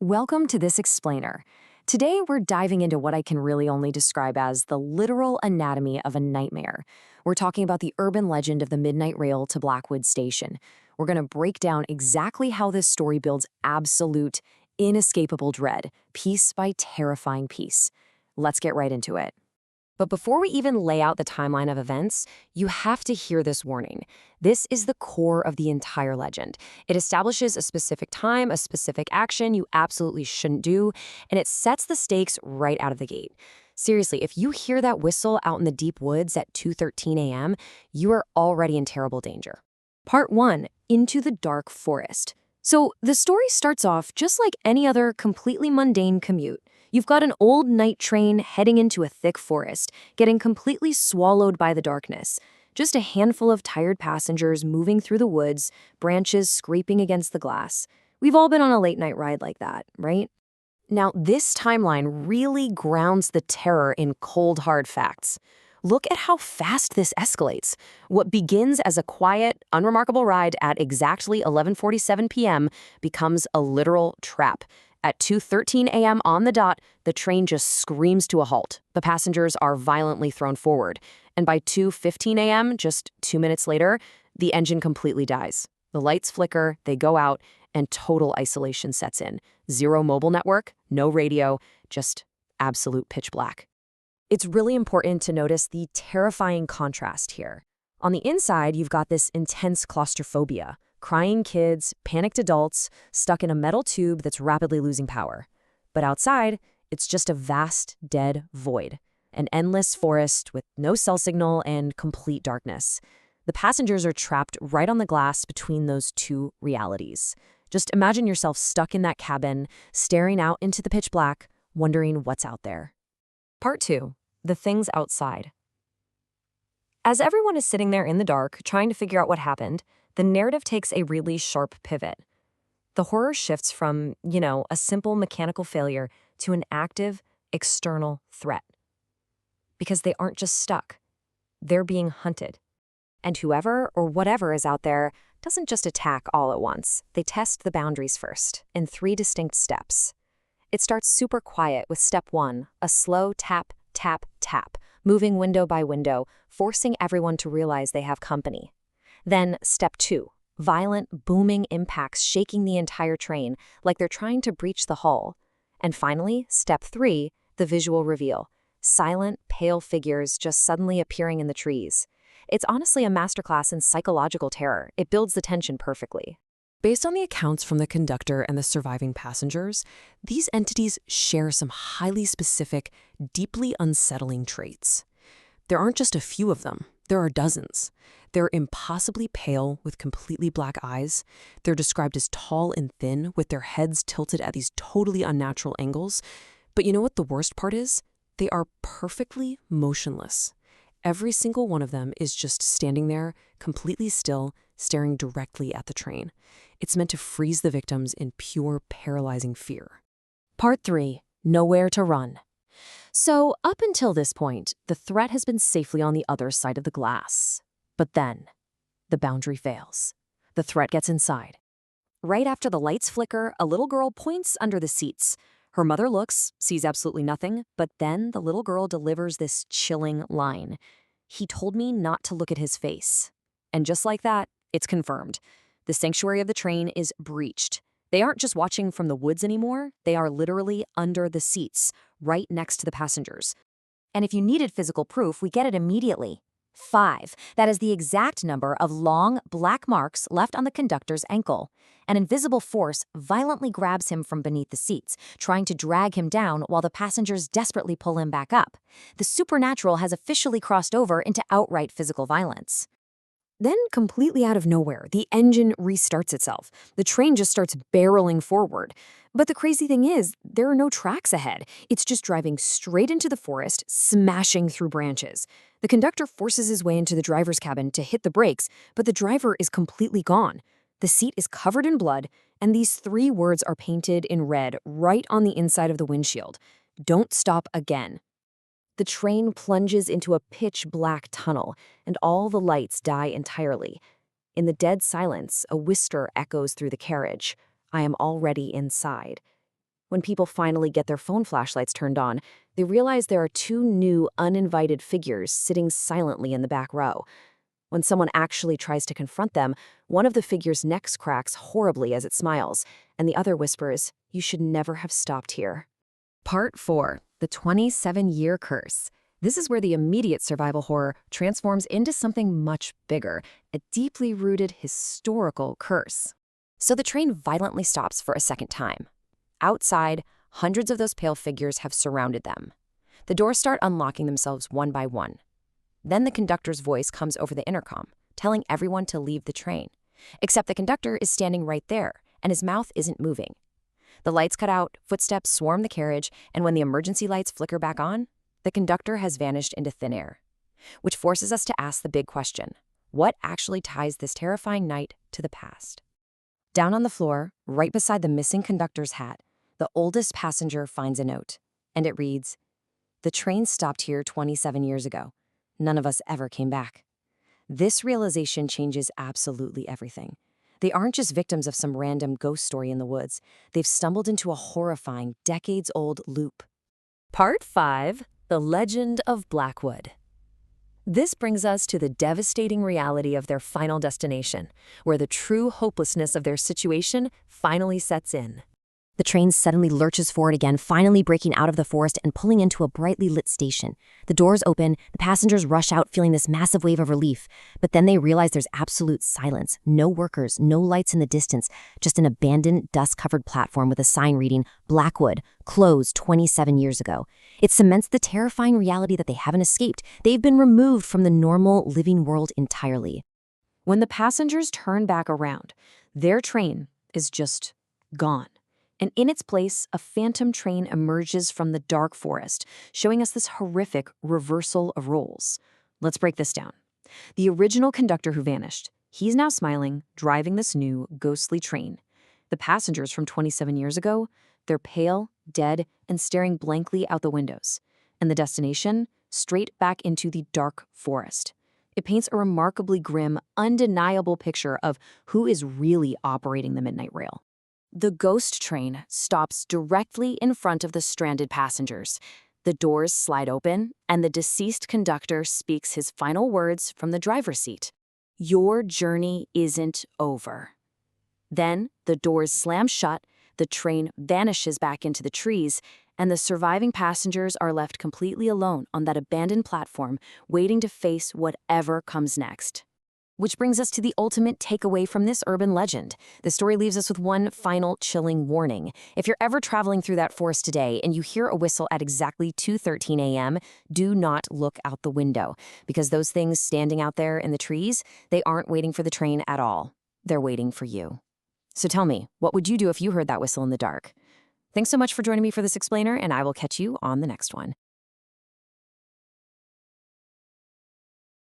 Welcome to This Explainer. Today, we're diving into what I can really only describe as the literal anatomy of a nightmare. We're talking about the urban legend of the Midnight Rail to Blackwood Station. We're going to break down exactly how this story builds absolute, inescapable dread, piece by terrifying piece. Let's get right into it. But before we even lay out the timeline of events, you have to hear this warning. This is the core of the entire legend. It establishes a specific time, a specific action you absolutely shouldn't do, and it sets the stakes right out of the gate. Seriously, if you hear that whistle out in the deep woods at 2:13 a.m., you are already in terrible danger. Part 1. Into the Dark Forest. So the story starts off just like any other completely mundane commute. You've got an old night train heading into a thick forest, getting completely swallowed by the darkness. Just a handful of tired passengers moving through the woods, branches scraping against the glass. We've all been on a late-night ride like that, right? Now, this timeline really grounds the terror in cold, hard facts. Look at how fast this escalates. What begins as a quiet, unremarkable ride at exactly 11:47 p.m. becomes a literal trap. At 2:13 a.m. on the dot, the train just screams to a halt. The passengers are violently thrown forward. And by 2:15 a.m., just 2 minutes later, the engine completely dies. The lights flicker, they go out, and total isolation sets in. Zero mobile network, no radio, just absolute pitch black. It's really important to notice the terrifying contrast here. On the inside, you've got this intense claustrophobia. Crying kids, panicked adults, stuck in a metal tube that's rapidly losing power. But outside, it's just a vast, dead void. An endless forest with no cell signal and complete darkness. The passengers are trapped right on the glass between those two realities. Just imagine yourself stuck in that cabin, staring out into the pitch black, wondering what's out there. Part 2. The things outside. As everyone is sitting there in the dark, trying to figure out what happened, the narrative takes a really sharp pivot. The horror shifts from, a simple mechanical failure to an active, external threat. Because they aren't just stuck. They're being hunted. And whoever or whatever is out there doesn't just attack all at once. They test the boundaries first, in 3 distinct steps. It starts super quiet with step 1, a slow tap, tap, tap, moving window by window, forcing everyone to realize they have company. Then, step 2, violent, booming impacts shaking the entire train like they're trying to breach the hull. And finally, step 3, the visual reveal. Silent, pale figures just suddenly appearing in the trees. It's honestly a masterclass in psychological terror. It builds the tension perfectly. Based on the accounts from the conductor and the surviving passengers, these entities share some highly specific, deeply unsettling traits. There aren't just a few of them. There are dozens. They're impossibly pale with completely black eyes. They're described as tall and thin with their heads tilted at these totally unnatural angles. But you know what the worst part is? They are perfectly motionless. Every single one of them is just standing there, completely still, staring directly at the train. It's meant to freeze the victims in pure, paralyzing fear. Part 3. Nowhere to run. So, up until this point, the threat has been safely on the other side of the glass. But then, the boundary fails. The threat gets inside. Right after the lights flicker, a little girl points under the seats. Her mother looks, sees absolutely nothing, but then the little girl delivers this chilling line. "He told me not to look at his face." And just like that, it's confirmed. The sanctuary of the train is breached. They aren't just watching from the woods anymore, they are literally under the seats, right next to the passengers. And if you needed physical proof, we get it immediately. 5. That is the exact number of long, black marks left on the conductor's ankle. An invisible force violently grabs him from beneath the seats, trying to drag him down while the passengers desperately pull him back up. The supernatural has officially crossed over into outright physical violence. Then, completely out of nowhere, the engine restarts itself. The train just starts barreling forward. But the crazy thing is, there are no tracks ahead. It's just driving straight into the forest, smashing through branches. The conductor forces his way into the driver's cabin to hit the brakes, but the driver is completely gone. The seat is covered in blood, and these 3 words are painted in red right on the inside of the windshield. "Don't stop again." The train plunges into a pitch-black tunnel, and all the lights die entirely. In the dead silence, a whisper echoes through the carriage. "I am already inside." When people finally get their phone flashlights turned on, they realize there are two new, uninvited figures sitting silently in the back row. When someone actually tries to confront them, one of the figures' necks cracks horribly as it smiles, and the other whispers, "You should never have stopped here." Part 4. The 27-Year Curse. This is where the immediate survival horror transforms into something much bigger, a deeply rooted historical curse. So the train violently stops for a second time. Outside, hundreds of those pale figures have surrounded them. The doors start unlocking themselves one by one. Then the conductor's voice comes over the intercom, telling everyone to leave the train. Except the conductor is standing right there, and his mouth isn't moving. The lights cut out, footsteps swarm the carriage, and when the emergency lights flicker back on, the conductor has vanished into thin air. Which forces us to ask the big question: what actually ties this terrifying night to the past? Down on the floor, right beside the missing conductor's hat, the oldest passenger finds a note, and it reads, "The train stopped here 27 years ago. None of us ever came back." This realization changes absolutely everything. They aren't just victims of some random ghost story in the woods. They've stumbled into a horrifying, decades-old loop. Part 5. The Legend of Blackwood. This brings us to the devastating reality of their final destination, where the true hopelessness of their situation finally sets in. The train suddenly lurches forward again, finally breaking out of the forest and pulling into a brightly lit station. The doors open, the passengers rush out feeling this massive wave of relief, but then they realize there's absolute silence. No workers, no lights in the distance, just an abandoned, dust-covered platform with a sign reading, "Blackwood, closed 27 years ago." It cements the terrifying reality that they haven't escaped. They've been removed from the normal, living world entirely. When the passengers turn back around, their train is just gone. And in its place, a phantom train emerges from the dark forest, showing us this horrific reversal of roles. Let's break this down. The original conductor who vanished, he's now smiling, driving this new, ghostly train. The passengers from 27 years ago, they're pale, dead, and staring blankly out the windows. And the destination, straight back into the dark forest. It paints a remarkably grim, undeniable picture of who is really operating the Midnight Rail. The ghost train stops directly in front of the stranded passengers. The doors slide open, and the deceased conductor speaks his final words from the driver's seat. "Your journey isn't over." Then the doors slam shut, the train vanishes back into the trees, and the surviving passengers are left completely alone on that abandoned platform, waiting to face whatever comes next. Which brings us to the ultimate takeaway from this urban legend. The story leaves us with one final chilling warning. If you're ever traveling through that forest today and you hear a whistle at exactly 2:13 a.m., do not look out the window, because those things standing out there in the trees, they aren't waiting for the train at all. They're waiting for you. So tell me, what would you do if you heard that whistle in the dark? Thanks so much for joining me for this explainer, and I will catch you on the next one.